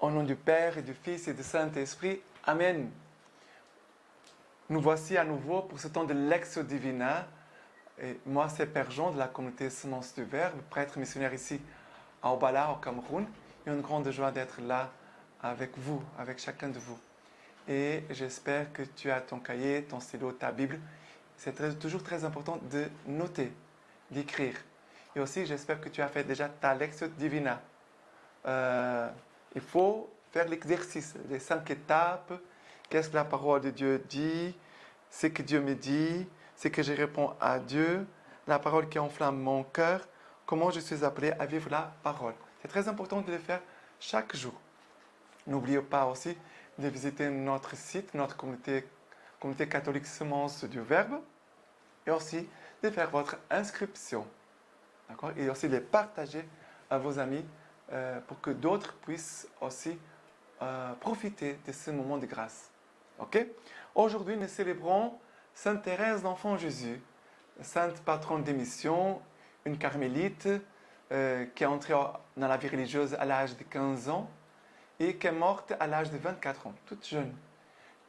Au nom du Père et du Fils et du Saint-Esprit. Amen. Nous voici à nouveau pour ce temps de Lectio Divina. Et moi, c'est Père Jean de la communauté Semence du Verbe, prêtre missionnaire ici à Obala, au Cameroun. Il y a une grande joie d'être là avec vous, avec chacun de vous. Et j'espère que tu as ton cahier, ton stylo, ta Bible. C'est toujours très important de noter, d'écrire. Et aussi, j'espère que tu as fait déjà ta Lectio Divina. Il faut faire l'exercice, les 5 étapes. Qu'est-ce que la parole de Dieu dit? Ce que Dieu me dit, ce que je réponds à Dieu, la parole qui enflamme mon cœur, comment je suis appelé à vivre la parole. C'est très important de le faire chaque jour. N'oubliez pas aussi de visiter notre site, notre communauté catholique Semence du Verbe, et aussi de faire votre inscription. D'accord? Et aussi de les partager à vos amis pour que d'autres puissent aussi profiter de ce moment de grâce. Ok? Aujourd'hui, nous célébrons Sainte Thérèse d'Enfant Jésus, sainte patronne des missions, une carmélite qui est entrée dans la vie religieuse à l'âge de 15 ans et qui est morte à l'âge de 24 ans, toute jeune,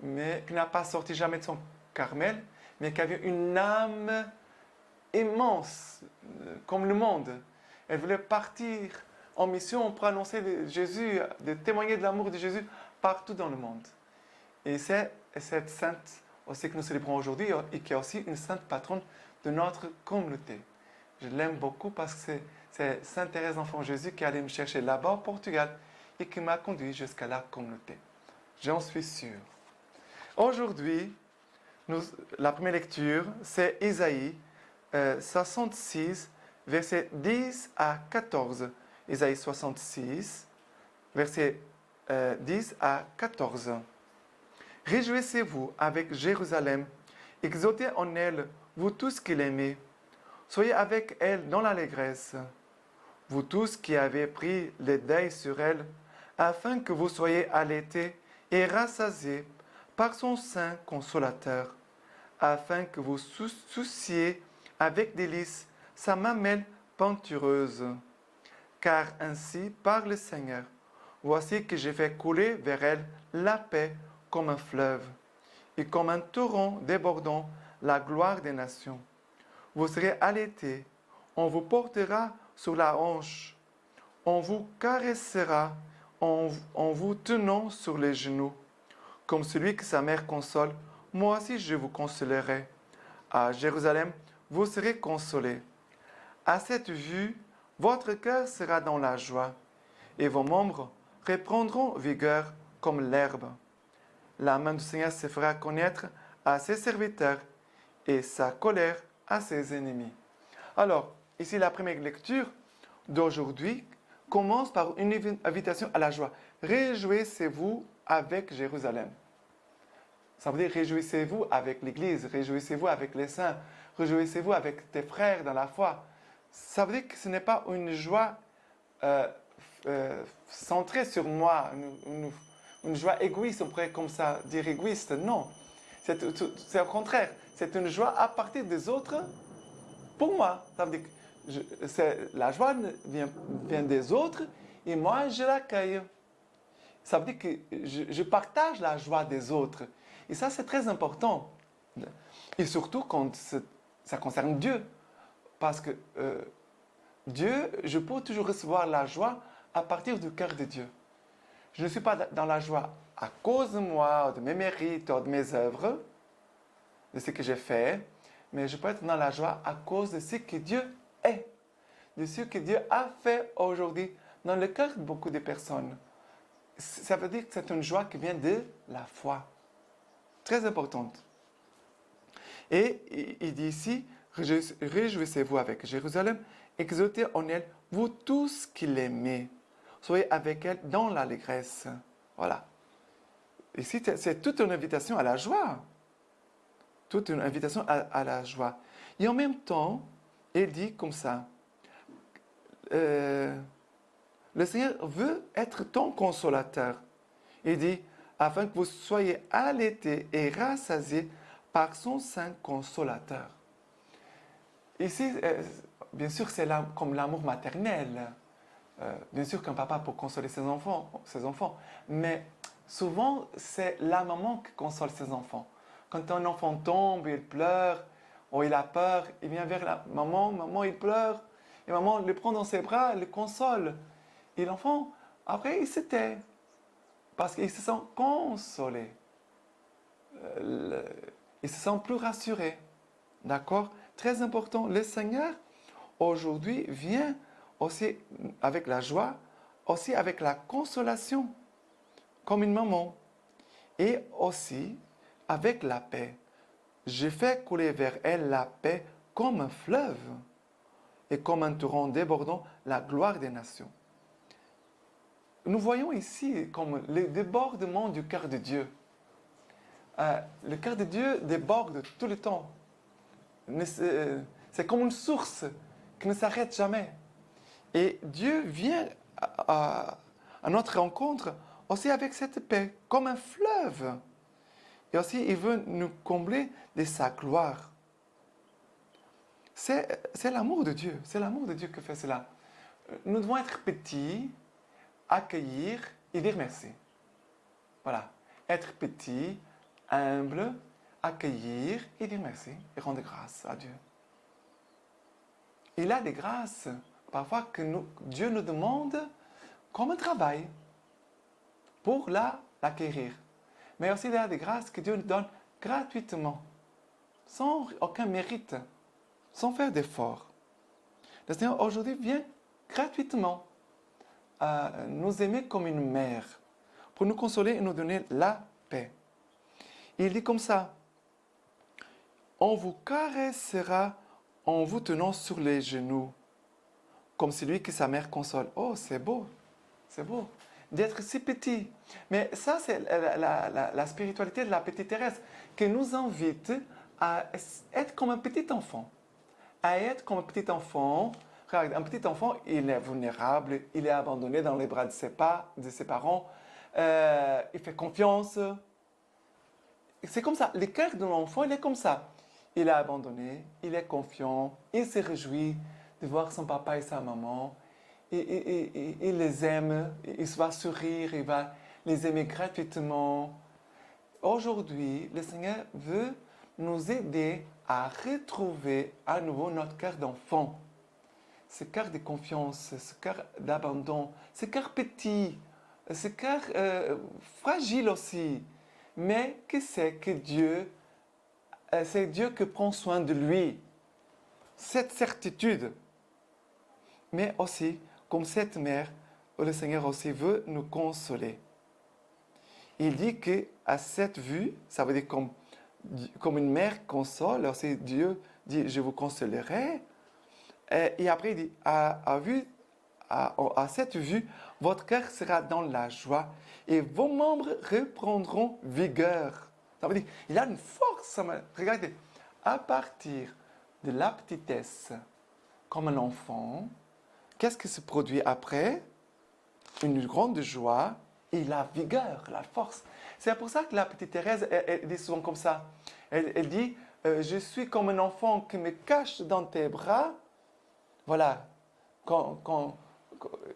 mais qui n'a pas sorti jamais de son Carmel, mais qui avait une âme immense, comme le monde. Elle voulait partir en mission pour annoncer Jésus, de témoigner de l'amour de Jésus partout dans le monde. Et c'est cette sainte aussi que nous célébrons aujourd'hui et qui est aussi une sainte patronne de notre communauté. Je l'aime beaucoup parce que c'est Sainte Thérèse d'Enfant Jésus qui est allée me chercher là-bas au Portugal et qui m'a conduit jusqu'à la communauté. J'en suis sûr. Aujourd'hui, la première lecture, c'est Isaïe 66, versets 10 à 14. Isaïe 66, versets 10 à 14. Réjouissez-vous avec Jérusalem, exaltez en elle, vous tous qui l'aimez. Soyez avec elle dans l'allégresse, vous tous qui avez pris le deuil sur elle, afin que vous soyez allaités et rassasiés par son sein consolateur, afin que vous souciez avec délice sa mamelle pâtureuse. Car ainsi parle le Seigneur, voici que je fais couler vers elle la paix comme un fleuve, et comme un torrent débordant la gloire des nations. Vous serez allaités, on vous portera sur la hanche, on vous caressera en vous tenant sur les genoux. Comme celui que sa mère console, moi aussi je vous consolerai. À Jérusalem, vous serez consolés. À cette vue, votre cœur sera dans la joie, et vos membres reprendront vigueur comme l'herbe. La main du Seigneur se fera connaître à ses serviteurs et sa colère à ses ennemis. Alors, ici la première lecture d'aujourd'hui commence par une invitation à la joie. Réjouissez-vous avec Jérusalem. Ça veut dire réjouissez-vous avec l'Église, réjouissez-vous avec les saints, réjouissez-vous avec tes frères dans la foi. Ça veut dire que ce n'est pas une joie centrée sur moi, une joie égoïste, on pourrait comme ça dire égoïste. Non, c'est au contraire, c'est une joie à partir des autres pour moi. Ça veut dire que la joie vient des autres et moi je l'accueille. Ça veut dire que je partage la joie des autres. Et ça, c'est très important. Et surtout quand ça concerne Dieu. Parce que Dieu, je peux toujours recevoir la joie à partir du cœur de Dieu. Je ne suis pas dans la joie à cause de moi, de mes mérites, de mes œuvres, de ce que j'ai fait, mais je peux être dans la joie à cause de ce que Dieu est, de ce que Dieu a fait aujourd'hui dans le cœur de beaucoup de personnes. Ça veut dire que c'est une joie qui vient de la foi. Très importante. Et il dit ici, réjouissez-vous avec Jérusalem, exaltez en elle, vous tous qui l'aimez. Soyez avec elle dans l'allégresse. Voilà. Ici, c'est toute une invitation à la joie. Toute une invitation à la joie. Et en même temps, il dit comme ça, le Seigneur veut être ton consolateur. Il dit, afin que vous soyez allaités et rassasiés par son sein consolateur. Ici, bien sûr, c'est comme l'amour maternel. Bien sûr qu'un papa peut consoler ses enfants, mais souvent c'est la maman qui console ses enfants. Quand un enfant tombe, il pleure, ou il a peur, il vient vers la maman, maman il pleure, et maman le prend dans ses bras, le console. Et l'enfant, après, il se tait, parce qu'il se sent consolé. Il se sent plus rassuré. D'accord? Très important, le Seigneur, aujourd'hui, vient aussi avec la joie, aussi avec la consolation, comme une maman, et aussi avec la paix. Je fais couler vers elle la paix comme un fleuve et comme un torrent débordant la gloire des nations. Nous voyons ici comme le débordement du cœur de Dieu. Le cœur de Dieu déborde tout le temps. C'est comme une source qui ne s'arrête jamais. Et Dieu vient à notre rencontre aussi avec cette paix, comme un fleuve. Et aussi, il veut nous combler de sa gloire. C'est l'amour de Dieu. C'est l'amour de Dieu qui fait cela. Nous devons être petits, accueillir et dire merci. Voilà. Être petit, humble, accueillir et dire merci et rendre grâce à Dieu. Il a des grâces, parfois, que Dieu nous demande comme un travail pour l'acquérir. Mais aussi, il y a des grâces que Dieu nous donne gratuitement, sans aucun mérite, sans faire d'effort. Le Seigneur, aujourd'hui, vient gratuitement nous aimer comme une mère, pour nous consoler et nous donner la paix. Il dit comme ça, on vous caressera en vous tenant sur les genoux, comme celui que sa mère console. Oh, c'est beau, d'être si petit. Mais ça, c'est la spiritualité de la petite Thérèse, qui nous invite à être comme un petit enfant. À être comme un petit enfant. Regarde, un petit enfant, il est vulnérable, il est abandonné dans les bras de ses parents, il fait confiance. C'est comme ça. Le cœur de l'enfant, il est comme ça. Il est abandonné, il est confiant, il se réjouit de voir son papa et sa maman. Il les aime, il va sourire, il va les aimer gratuitement. Aujourd'hui, le Seigneur veut nous aider à retrouver à nouveau notre cœur d'enfant. Ce cœur de confiance, ce cœur d'abandon, ce cœur petit, ce cœur fragile aussi, mais qui sait que c'est Dieu qui prend soin de lui. Cette certitude, mais aussi comme cette mère, le Seigneur aussi veut nous consoler. Il dit qu'à cette vue, ça veut dire comme une mère console, aussi Dieu dit, je vous consolerai. Et après, il dit, à cette vue, votre cœur sera dans la joie et vos membres reprendront vigueur. Ça veut dire, il a une force. Regardez, à partir de la petitesse, comme un enfant, qu'est-ce qui se produit après? Une grande joie et la vigueur, la force. C'est pour ça que la petite Thérèse, elle dit souvent comme ça. Elle dit, je suis comme un enfant qui me cache dans tes bras. Voilà, quand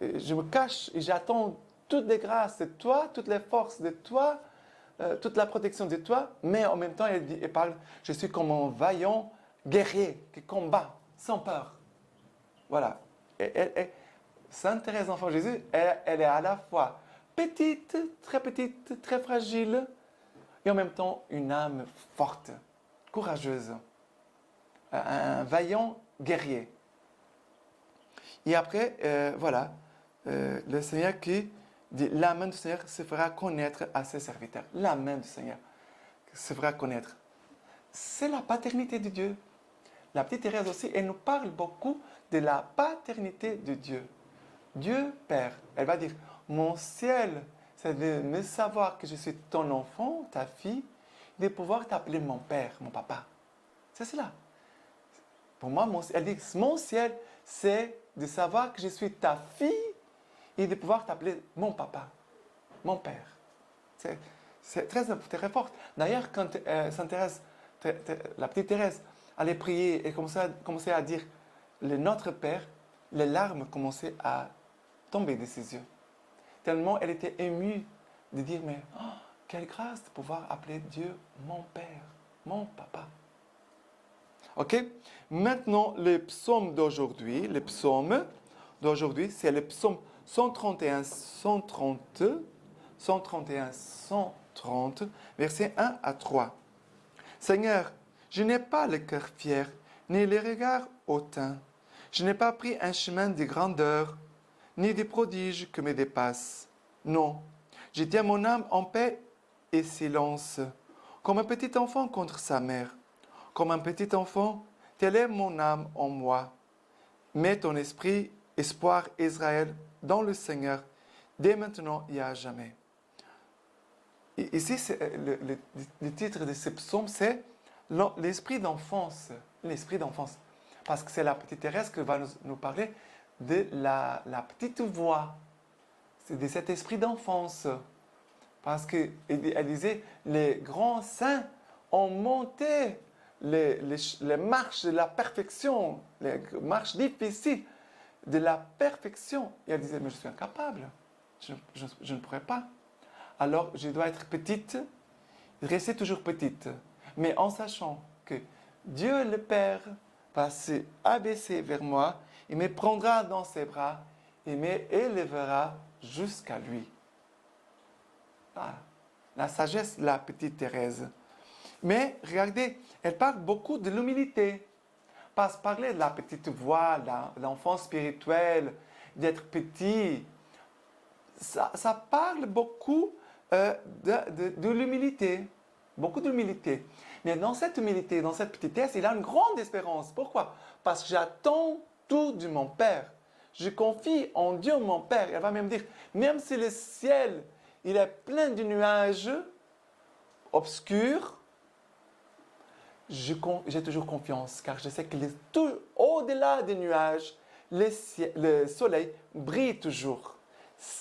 je me cache et j'attends toutes les grâces de toi, toutes les forces de toi, toute la protection de toi, mais en même temps, elle parle, je suis comme un vaillant guerrier qui combat sans peur. Voilà. Sainte Thérèse d'Enfant Jésus, elle est à la fois petite, très fragile, et en même temps une âme forte, courageuse, un vaillant guerrier. Et après, voilà, le Seigneur qui dit, la main du Seigneur se fera connaître à ses serviteurs. La main du Seigneur se fera connaître. C'est la paternité de Dieu. La petite Thérèse aussi, elle nous parle beaucoup de la paternité de Dieu. Dieu Père, elle va dire, mon ciel, c'est de me savoir que je suis ton enfant, ta fille, de pouvoir t'appeler mon Père, mon Papa. C'est cela. Pour moi, elle dit, mon ciel, c'est de savoir que je suis ta fille et de pouvoir t'appeler mon Papa, mon Père. C'est très fort. D'ailleurs, quand Sainte Thérèse, la petite Thérèse, allait prier et commençait à dire le Notre Père, les larmes commençaient à tomber de ses yeux. Tellement elle était émue de dire, mais oh, quelle grâce de pouvoir appeler Dieu mon Père, mon Papa. Ok? Maintenant, les psaumes d'aujourd'hui, c'est le psaume 131, 130, versets 1 à 3. Seigneur, je n'ai pas le cœur fier, ni le regard hautain. Je n'ai pas pris un chemin de grandeur, ni des prodiges que me dépassent. Non, je tiens mon âme en paix et silence, comme un petit enfant contre sa mère. Comme un petit enfant, telle est mon âme en moi. Mets ton esprit, espoir Israël, dans le Seigneur, dès maintenant et à jamais. Et ici, le titre de ce psaume, c'est l'esprit d'enfance. L'esprit d'enfance. Parce que c'est la petite Thérèse qui va nous parler de la petite voix. C'est de cet esprit d'enfance. Parce qu'elle disait, les grands saints ont monté les marches de la perfection, les marches difficiles de la perfection. Et elle disait, mais je suis incapable, je ne pourrais pas. Alors, je dois être petite, rester toujours petite, mais en sachant que Dieu le Père va se abaisser vers moi, il me prendra dans ses bras et m'élèvera jusqu'à lui. Ah, la sagesse de la petite Thérèse. Mais regardez, elle parle beaucoup de l'humilité. Parce que parler de la petite voix, de l'enfant spirituel, d'être petit, ça parle beaucoup de l'humilité. Beaucoup d'humilité. Mais dans cette humilité, dans cette petitesse, il a une grande espérance. Pourquoi? Parce que j'attends tout de mon Père. Je confie en Dieu mon Père. Elle va même dire, même si le ciel il est plein de nuages obscurs, j'ai toujours confiance, car je sais que au-delà des nuages, le soleil brille toujours.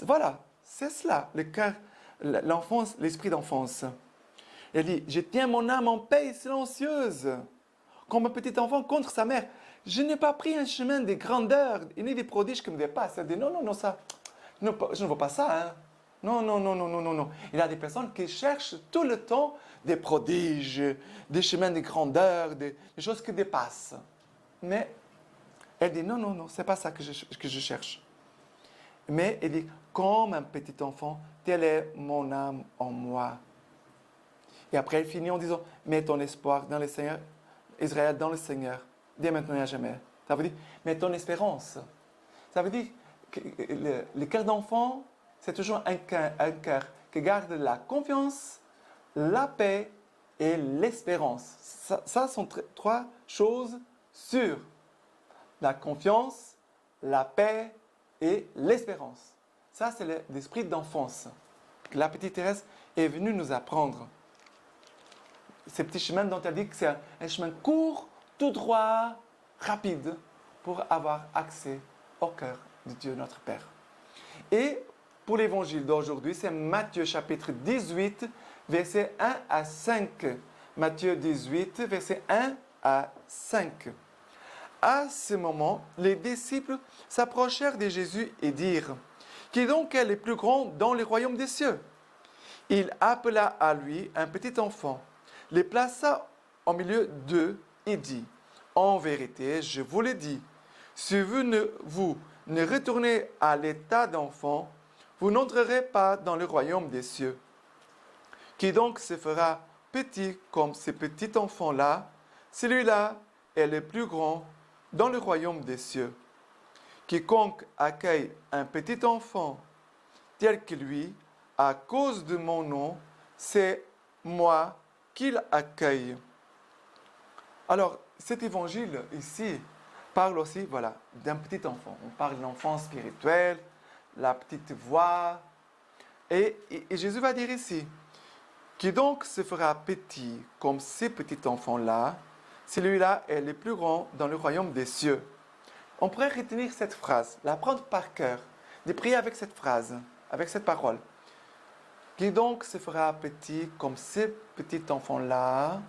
Voilà, c'est cela, le cœur, l'enfance, l'esprit d'enfance. Elle dit, je tiens mon âme en paix silencieuse, comme un petit enfant contre sa mère. Je n'ai pas pris un chemin de grandeur, ni des prodiges qui me dépassent. Elle dit, non, ça, je ne vois pas ça, hein. Non. Il y a des personnes qui cherchent tout le temps des prodiges, des chemins de grandeur, des choses qui dépassent. Mais elle dit non, c'est pas ça que je cherche. Mais elle dit, comme un petit enfant, telle est mon âme en moi. Et après, elle finit en disant, mets ton espoir dans le Seigneur, Israël dans le Seigneur, dès maintenant et à jamais. Ça veut dire, mets ton espérance. Ça veut dire que le cœur d'enfant, c'est toujours un cœur qui garde la confiance, la paix et l'espérance. Ça sont trois choses sûres. La confiance, la paix et l'espérance. Ça, c'est l'esprit d'enfance que la petite Thérèse est venue nous apprendre. Ces petits chemins dont elle dit que c'est un chemin court, tout droit, rapide, pour avoir accès au cœur de Dieu notre Père. Et pour l'évangile d'aujourd'hui, c'est Matthieu chapitre 18, versets 1 à 5. Matthieu 18, versets 1 à 5. À ce moment, les disciples s'approchèrent de Jésus et dirent, « Qui donc est le plus grand dans le royaume des cieux ?» Il appela à lui un petit enfant, les plaça au milieu d'eux et dit, « En vérité, je vous le dis, si vous ne retournez à l'état d'enfant, vous n'entrerez pas dans le royaume des cieux. Qui donc se fera petit comme ce petit enfant-là, celui-là est le plus grand dans le royaume des cieux. Quiconque accueille un petit enfant tel que lui, à cause de mon nom, c'est moi qu'il accueille. » Alors, cet évangile ici parle aussi, voilà, d'un petit enfant. On parle de l'enfant spirituel, la petite voix. Et Jésus va dire ici, qui donc se fera petit comme ces petits enfants-là, celui-là est le plus grand dans le royaume des cieux. On pourrait retenir cette phrase, la prendre par cœur, de prier avec cette phrase, avec cette parole. Qui donc se fera petit comme ces petits enfants-là,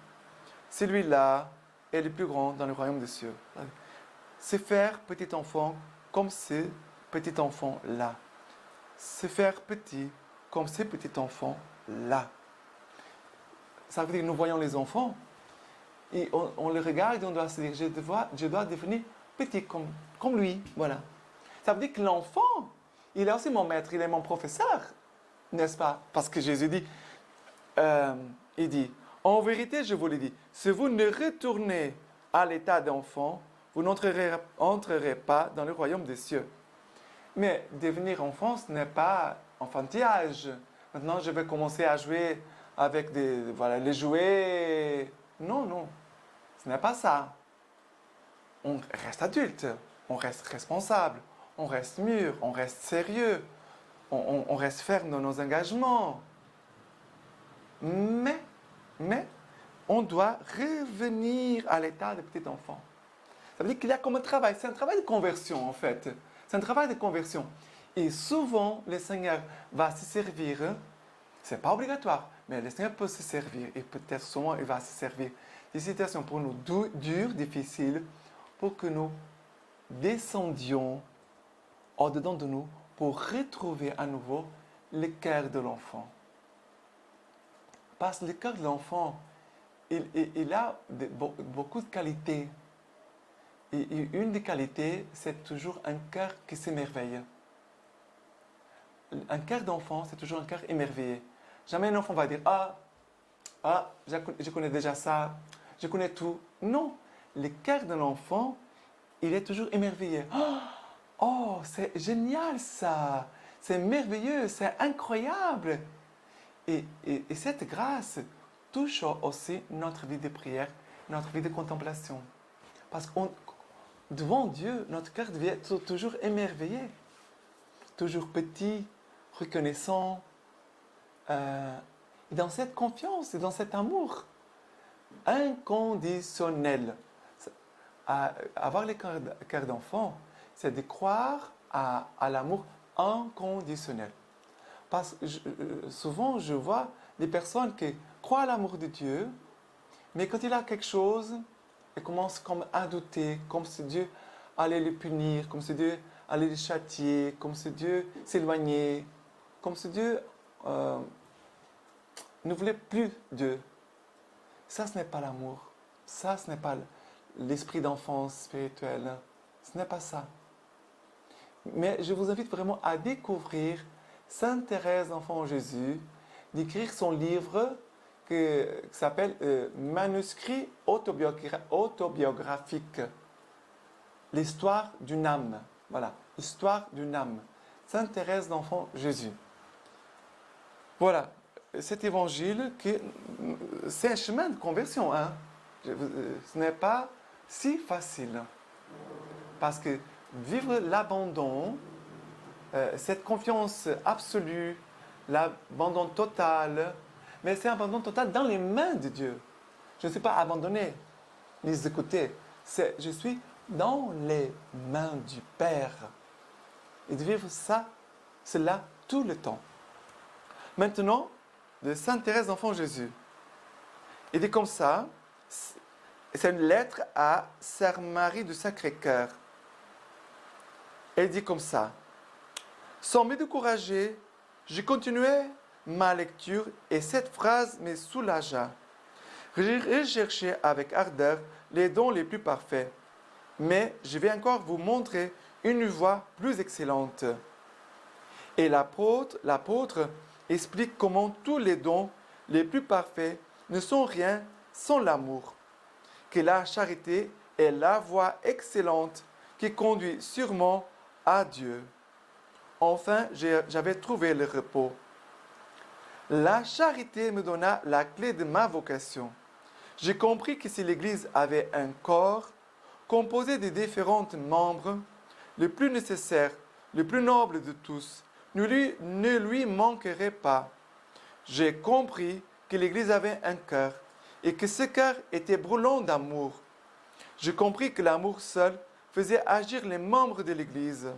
celui-là est le plus grand dans le royaume des cieux. Se faire petit enfant comme ces petit enfant-là. Se faire petit comme ces petits enfants-là. Ça veut dire que nous voyons les enfants et on les regarde et on doit se dire, je dois devenir petit comme lui. Voilà. Ça veut dire que l'enfant, il est aussi mon maître, il est mon professeur, n'est-ce pas? Parce que Jésus dit, il dit, en vérité, je vous le dis, si vous ne retournez à l'état d'enfant, vous n'entrerez pas dans le royaume des cieux. Mais devenir enfant, ce n'est pas enfantillage. Maintenant, je vais commencer à jouer avec les jouets. Non, non, ce n'est pas ça. On reste adulte, on reste responsable, on reste mûr, on reste sérieux, on reste ferme dans nos engagements. Mais, on doit revenir à l'état de petit enfant. Ça veut dire qu'il y a comme un travail, c'est un travail de conversion en fait. C'est un travail de conversion. Et souvent, le Seigneur va se servir, ce n'est pas obligatoire, mais le Seigneur peut se servir, et peut-être souvent il va se servir des situations pour nous dures, difficiles, pour que nous descendions au-dedans de nous pour retrouver à nouveau le cœur de l'enfant. Parce que le cœur de l'enfant, il a beaucoup de qualités. Et une des qualités, c'est toujours un cœur qui s'émerveille. Un cœur d'enfant, c'est toujours un cœur émerveillé. Jamais un enfant va dire je connais déjà ça, je connais tout. Non, le cœur de l'enfant, il est toujours émerveillé. Oh, c'est génial ça, c'est merveilleux, c'est incroyable. Et cette grâce touche aussi notre vie de prière, notre vie de contemplation. Parce que devant Dieu, notre cœur devient toujours émerveillé, toujours petit, reconnaissant. Et dans cette confiance et dans cet amour inconditionnel. Avoir le cœur d'enfant, c'est de croire à l'amour inconditionnel. Parce que souvent, je vois des personnes qui croient à l'amour de Dieu, mais quand il a quelque chose, elles commencent comme à douter, comme si Dieu allait les punir, comme si Dieu allait les châtier, comme si Dieu s'éloignait, comme si Dieu ne voulait plus Dieu. Ça, ce n'est pas l'amour. Ça, ce n'est pas l'esprit d'enfance spirituelle. Ce n'est pas ça. Mais je vous invite vraiment à découvrir Sainte Thérèse d'Enfant Jésus, d'écrire son livre qui s'appelle Manuscrit autobiographique. L'histoire d'une âme. Voilà, l'histoire d'une âme. Sainte Thérèse d'Enfant Jésus. Voilà, cet évangile, c'est un chemin de conversion. Hein? Ce n'est pas si facile. Parce que vivre l'abandon, cette confiance absolue, l'abandon total, mais c'est un abandon total dans les mains de Dieu. Je ne suis pas abandonné, ni écouté. Je suis dans les mains du Père. Et de vivre cela tout le temps. Maintenant, de Sainte Thérèse d'Enfant Jésus. Il dit comme ça, c'est une lettre à Sœur Marie du Sacré-Cœur. Elle dit comme ça, sans me décourager, je continuais ma lecture et cette phrase me soulagea. J'ai recherché avec ardeur les dons les plus parfaits, mais je vais encore vous montrer une voie plus excellente. Et l'apôtre explique comment tous les dons les plus parfaits ne sont rien sans l'amour, que la charité est la voie excellente qui conduit sûrement à Dieu. Enfin, j'avais trouvé le repos. La charité me donna la clé de ma vocation. J'ai compris que si l'Église avait un corps composé de différents membres, le plus nécessaire, le plus noble de tous, ne lui manquerait pas. J'ai compris que l'Église avait un cœur et que ce cœur était brûlant d'amour. J'ai compris que l'amour seul faisait agir les membres de l'Église,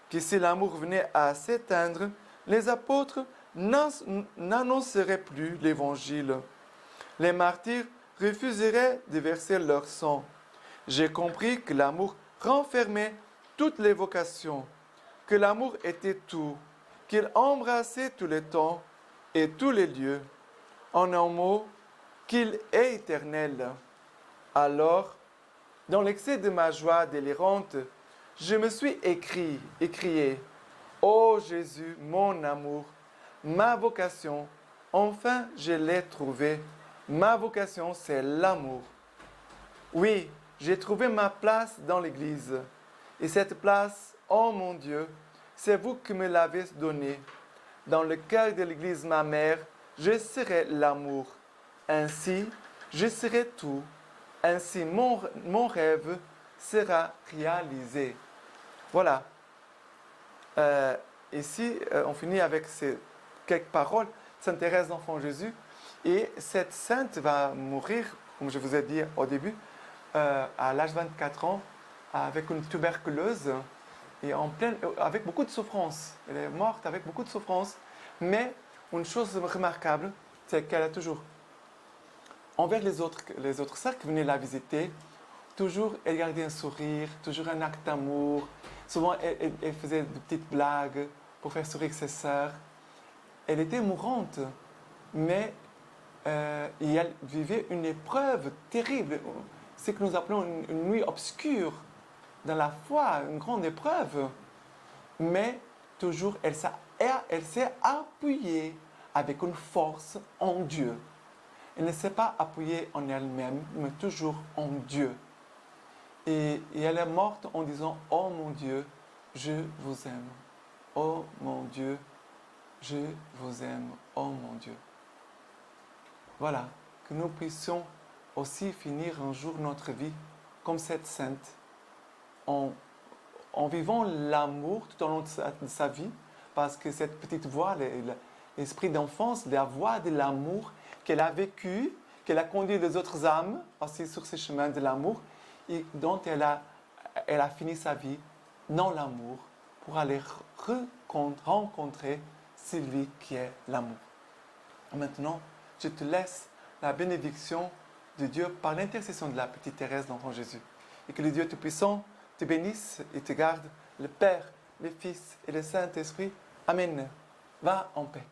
que si l'amour venait à s'éteindre, les apôtres n'annonceraient plus l'Évangile. Les martyrs refuseraient de verser leur sang. J'ai compris que l'amour renfermait toutes les vocations, que l'amour était tout, qu'il embrassait tous les temps et tous les lieux. En un mot, qu'il est éternel. Alors, dans l'excès de ma joie délirante, je me suis écrié, ô Jésus, mon amour, ma vocation, enfin je l'ai trouvée. Ma vocation, c'est l'amour. Oui, j'ai trouvé ma place dans l'Église. Et cette place, oh mon Dieu, c'est vous qui me l'avez donnée. Dans le cœur de l'Église, ma mère, je serai l'amour. Ainsi, je serai tout. Ainsi, mon rêve sera réalisé. Voilà. Ici, on finit avec ces quelques paroles. Sainte Thérèse d'Enfant Jésus. Et cette sainte va mourir, comme je vous ai dit au début, à l'âge de 24 ans, avec une tuberculose et avec beaucoup de souffrance. Elle est morte avec beaucoup de souffrance. Mais une chose remarquable, c'est qu'elle a toujours, envers les autres sœurs qui venaient la visiter, toujours elle gardait un sourire, toujours un acte d'amour. Souvent, elle faisait de petites blagues pour faire sourire ses sœurs. Elle était mourante, mais elle vivait une épreuve terrible, ce que nous appelons une nuit obscure dans la foi, une grande épreuve. Mais toujours, elle s'est appuyée avec une force en Dieu. Elle ne s'est pas appuyée en elle-même, mais toujours en Dieu. Et elle est morte en disant « Oh mon Dieu, je vous aime. Oh mon Dieu, je vous aime. Oh mon Dieu. » Voilà, que nous puissions aussi finir un jour notre vie comme cette sainte, en vivant l'amour tout au long de sa vie, parce que cette petite voix, l'esprit d'enfance, la voix de l'amour qu'elle a vécue, qu'elle a conduit les autres âmes aussi sur ce chemin de l'amour, et dont elle a fini sa vie dans l'amour pour aller rencontrer celui qui est l'amour. Maintenant, je te laisse la bénédiction de Dieu par l'intercession de la petite Thérèse d'Enfant Jésus. Et que le Dieu Tout-Puissant te bénisse et te garde, le Père, le Fils et le Saint-Esprit. Amen. Va en paix.